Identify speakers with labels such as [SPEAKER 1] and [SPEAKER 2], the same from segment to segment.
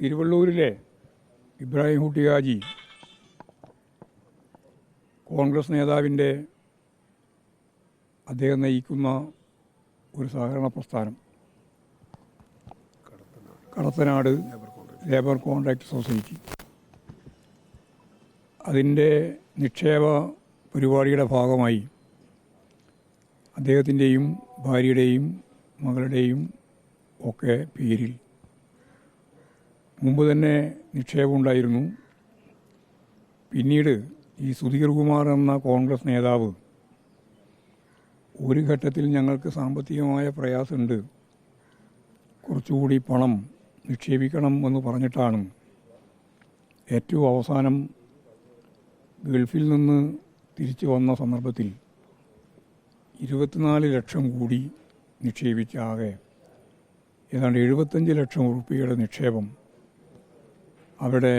[SPEAKER 1] തിരുവള്ളൂരിലെ ഇബ്രാഹിം കുട്ടി ഹാജി കോൺഗ്രസ് നേതാവിൻ്റെ അദ്ദേഹം നയിക്കുന്ന ഒരു സഹകരണ പ്രസ്ഥാനം കടത്തനാട് ലേബർ കോൺട്രാക്ട് സൊസൈറ്റി, അതിൻ്റെ നിക്ഷേപ പരിപാടിയുടെ ഭാഗമായി അദ്ദേഹത്തിൻ്റെയും ഭാര്യയുടെയും മകളുടെയും ഒക്കെ പേരിൽ മുമ്പ് തന്നെ നിക്ഷേപമുണ്ടായിരുന്നു. പിന്നീട് ഈ സുധീർ കുമാർ എന്ന കോൺഗ്രസ് നേതാവ് ഒരു ഘട്ടത്തിൽ ഞങ്ങൾക്ക് സാമ്പത്തികമായ പ്രയാസമുണ്ട്, കുറച്ചുകൂടി പണം നിക്ഷേപിക്കണം എന്ന് പറഞ്ഞിട്ടാണ് ഏറ്റവും അവസാനം ഗൾഫിൽ നിന്ന് തിരിച്ചു വന്ന സന്ദർഭത്തിൽ 24 ലക്ഷം കൂടി നിക്ഷേപിച്ച ആകെ ഏതാണ്ട് 75 ലക്ഷം റുപ്യയുടെ നിക്ഷേപം അവിടെ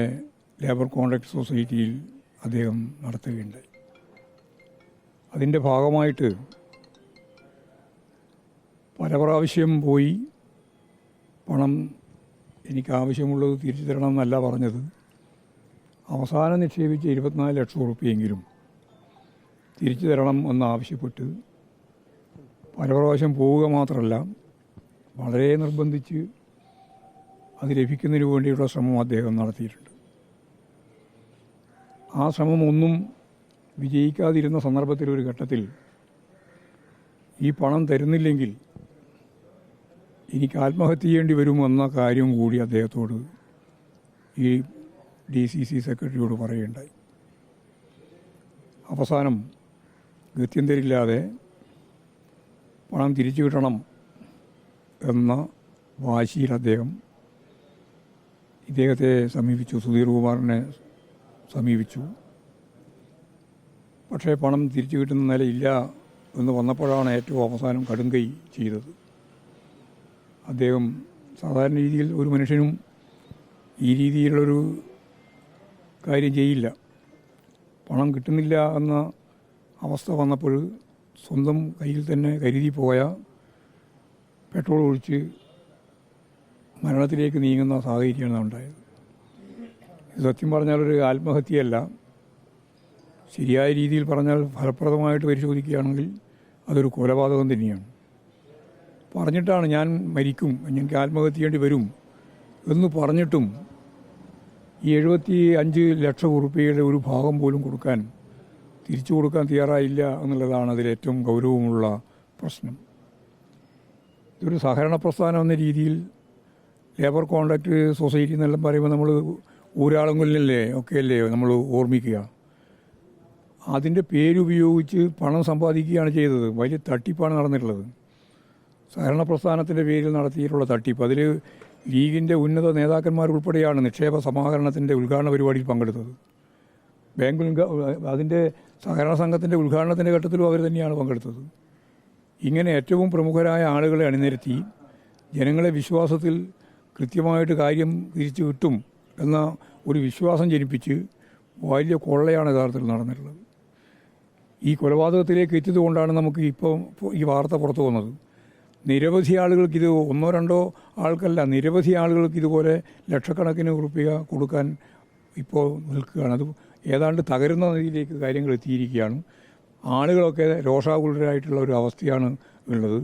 [SPEAKER 1] ലേബർ കോൺട്രാക്ട് സൊസൈറ്റിയിൽ അദ്ദേഹം നടത്തുകയുണ്ടായി. അതിൻ്റെ ഭാഗമായിട്ട് പല പ്രാവശ്യം പോയി പണം എനിക്ക് ആവശ്യമുള്ളത് തിരിച്ചു തരണം എന്നല്ല പറഞ്ഞത്. അവസാനം നിക്ഷേപിച്ച 24 ലക്ഷം റുപ്യെങ്കിലും തിരിച്ചു തരണം എന്നാവശ്യപ്പെട്ട് പല പ്രാവശ്യം പോവുക മാത്രമല്ല, വളരെ നിർബന്ധിച്ച് അത് ലഭിക്കുന്നതിന് വേണ്ടിയുള്ള ശ്രമം അദ്ദേഹം നടത്തിയിട്ടുണ്ട്. ആ ശ്രമം ഒന്നും വിജയിക്കാതിരുന്ന സന്ദർഭത്തിൽ ഒരു ഘട്ടത്തിൽ ഈ പണം തരുന്നില്ലെങ്കിൽ എനിക്ക് ആത്മഹത്യ ചെയ്യേണ്ടി വരുമെന്ന കാര്യം കൂടി അദ്ദേഹത്തോട് ഈ DCC സെക്രട്ടറിയോട് പറയുകയുണ്ടായി. അവസാനം ഗത്യന്തരില്ലാതെ പണം തിരിച്ചു കിട്ടണം എന്ന വാശിയിൽ അദ്ദേഹം ഇദ്ദേഹത്തെ സമീപിച്ചു, സുധീർ കുമാറിനെ സമീപിച്ചു. പക്ഷേ പണം തിരിച്ചു കിട്ടുന്ന നിലയില്ല എന്ന് വന്നപ്പോഴാണ് ഏറ്റവും അവസാനം കടുംകൈ ചെയ്തത്. അദ്ദേഹം സാധാരണ രീതിയിൽ ഒരു മനുഷ്യനും ഈ രീതിയിലുള്ളൊരു കാര്യം ചെയ്യില്ല. പണം കിട്ടുന്നില്ല എന്ന അവസ്ഥ വന്നപ്പോൾ സ്വന്തം കയ്യിൽ തന്നെ കരുതി പോയ പെട്രോൾ ഒഴിച്ച് മരണത്തിലേക്ക് നീങ്ങുന്ന സാഹചര്യമാണ് ഉണ്ടായത്. ഇത് സത്യം പറഞ്ഞാലൊരു ആത്മഹത്യയല്ല, ശരിയായ രീതിയിൽ പറഞ്ഞാൽ ഫലപ്രദമായിട്ട് പരിശോധിക്കുകയാണെങ്കിൽ അതൊരു കൊലപാതകം തന്നെയാണ്. പറഞ്ഞിട്ടാണ് ഞാൻ മരിക്കും, എനിക്ക് ആത്മഹത്യ ചെയ്യേണ്ടി വരും എന്ന് പറഞ്ഞിട്ടും ഈ 75 ലക്ഷം റുപ്യയുടെ ഒരു ഭാഗം പോലും തിരിച്ചു കൊടുക്കാൻ തയ്യാറായില്ല എന്നുള്ളതാണ് അതിലേറ്റവും ഗൗരവമുള്ള പ്രശ്നം. ഇതൊരു സഹകരണ പ്രസ്ഥാനം എന്ന രീതിയിൽ ലേബർ കോൺട്രാക്ട് സൊസൈറ്റി എന്നെല്ലാം പറയുമ്പോൾ നമ്മൾ ഊരാളുകളിലല്ലേ ഒക്കെയല്ലേ നമ്മൾ ഓർമ്മിക്കുക. അതിൻ്റെ പേരുപയോഗിച്ച് പണം സമ്പാദിക്കുകയാണ് ചെയ്തത്. വലിയ തട്ടിപ്പാണ് നടന്നിട്ടുള്ളത്. സഹകരണ പ്രസ്ഥാനത്തിൻ്റെ പേരിൽ നടത്തിയിട്ടുള്ള തട്ടിപ്പ്, അതിൽ ലീഗിൻ്റെ ഉന്നത നേതാക്കന്മാർ ഉൾപ്പെടെയാണ് നിക്ഷേപ സമാഹരണത്തിൻ്റെ ഉദ്ഘാടന പരിപാടിയിൽ പങ്കെടുത്തത്. അതിൻ്റെ സഹകരണ സംഘത്തിൻ്റെ ഉദ്ഘാടനത്തിൻ്റെ ഘട്ടത്തിലും അവർ തന്നെയാണ് പങ്കെടുത്തത്. ഇങ്ങനെ ഏറ്റവും പ്രമുഖരായ ആളുകളെ അണിനിരത്തി ജനങ്ങളെ വിശ്വാസത്തിൽ കൃത്യമായിട്ട് കാര്യം തിരിച്ചു കിട്ടും എന്ന ഒരു വിശ്വാസം ജനിപ്പിച്ച് വലിയ കൊള്ളയാണ് യഥാർത്ഥത്തിൽ നടന്നിട്ടുള്ളത്. ഈ കൊലപാതകത്തിലേക്ക് എത്തിയതുകൊണ്ടാണ് നമുക്ക് ഇപ്പോൾ ഈ വാർത്ത പുറത്തു വന്നത്. നിരവധി ആളുകൾക്ക് ഇത് ഒന്നോ രണ്ടോ ആൾക്കല്ല, നിരവധി ആളുകൾക്ക് ഇതുപോലെ ലക്ഷക്കണക്കിന് റുപ്യ കൊടുക്കാൻ ഇപ്പോൾ നിൽക്കുകയാണ്. അത് ഏതാണ്ട് തകരുന്ന നിലയിലേക്ക് കാര്യങ്ങൾ എത്തിയിരിക്കുകയാണ്. ആളുകളൊക്കെ രോഷാകുലരായിട്ടുള്ള ഒരു അവസ്ഥയാണ് ഉള്ളത്.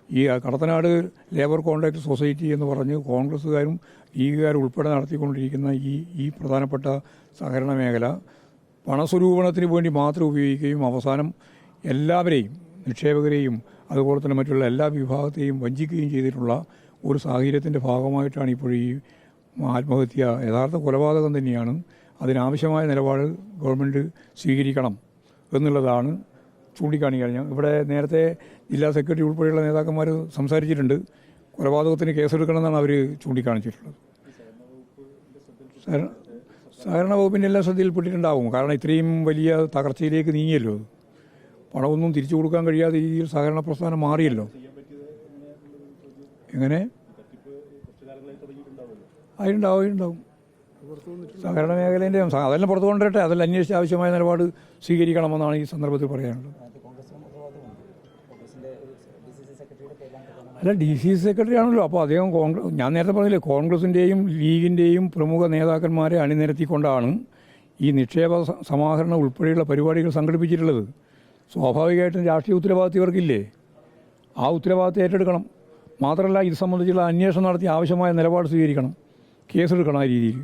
[SPEAKER 1] ഈ കടത്തനാട് ലേബർ കോൺട്രാക്ട് സൊസൈറ്റി എന്ന് പറഞ്ഞ് കോൺഗ്രസ്സുകാരും ലീഗുകാരും ഉൾപ്പെടെ നടത്തിക്കൊണ്ടിരിക്കുന്ന ഈ പ്രധാനപ്പെട്ട സഹകരണ മേഖല പണസ്വരൂപണത്തിന് വേണ്ടി മാത്രം ഉപയോഗിക്കുകയും അവസാനം എല്ലാവരെയും, നിക്ഷേപകരെയും അതുപോലെ തന്നെ മറ്റുള്ള എല്ലാ വിഭാഗത്തെയും വഞ്ചിക്കുകയും ചെയ്തിട്ടുള്ള ഒരു സാഹചര്യത്തിൻ്റെ ഭാഗമായിട്ടാണ് ഇപ്പോൾ ഈ ആത്മഹത്യ. യഥാർത്ഥ കൊലപാതകം തന്നെയാണ്. അതിനാവശ്യമായ നിലപാട് ഗവൺമെൻറ് സ്വീകരിക്കണം എന്നുള്ളതാണ് ചൂണ്ടിക്കാണിക്കാൻ. ഇവിടെ നേരത്തെ ജില്ലാ സെക്രട്ടറി ഉൾപ്പെടെയുള്ള നേതാക്കന്മാർ സംസാരിച്ചിട്ടുണ്ട്. കൊലപാതകത്തിന് കേസെടുക്കണമെന്നാണ് അവർ ചൂണ്ടിക്കാണിച്ചിട്ടുള്ളത്. സഹകരണ വകുപ്പിൻ്റെ എല്ലാ ശ്രദ്ധയിൽപ്പെട്ടിട്ടുണ്ടാവും. കാരണം ഇത്രയും വലിയ തകർച്ചയിലേക്ക് നീങ്ങിയല്ലോ. പണമൊന്നും തിരിച്ചു കൊടുക്കാൻ കഴിയാത്ത രീതിയിൽ സഹകരണ പ്രസ്ഥാനം മാറിയല്ലോ. എങ്ങനെ അതുണ്ടാവും. സഹകരണ മേഖലേൻ്റെ അതെല്ലാം പുറത്തു കൊണ്ടുവരട്ടെ, അതെല്ലാം അന്വേഷിച്ച് ആവശ്യമായ നിലപാട് സ്വീകരിക്കണമെന്നാണ് ഈ സന്ദർഭത്തിൽ പറയാനുള്ളത്. അല്ല, ഡി സി സി സെക്രട്ടറി ആണല്ലോ. അപ്പോൾ അദ്ദേഹം ഞാൻ നേരത്തെ പറഞ്ഞില്ലേ, കോൺഗ്രസിൻ്റെയും ലീഗിൻ്റെയും പ്രമുഖ നേതാക്കന്മാരെ അണിനിരത്തിക്കൊണ്ടാണ് ഈ നിക്ഷേപ സമാഹരണ ഉൾപ്പെടെയുള്ള പരിപാടികൾ സംഘടിപ്പിച്ചിട്ടുള്ളത്. സ്വാഭാവികമായിട്ടും രാഷ്ട്രീയ ഉത്തരവാദിത്വം ഇവർക്കില്ലേ? ആ ഉത്തരവാദിത്വം ഏറ്റെടുക്കണം. മാത്രമല്ല, ഇത് സംബന്ധിച്ചുള്ള അന്വേഷണം നടത്തി ആവശ്യമായ നിലപാട് സ്വീകരിക്കണം, കേസെടുക്കണം ആ രീതിയിൽ.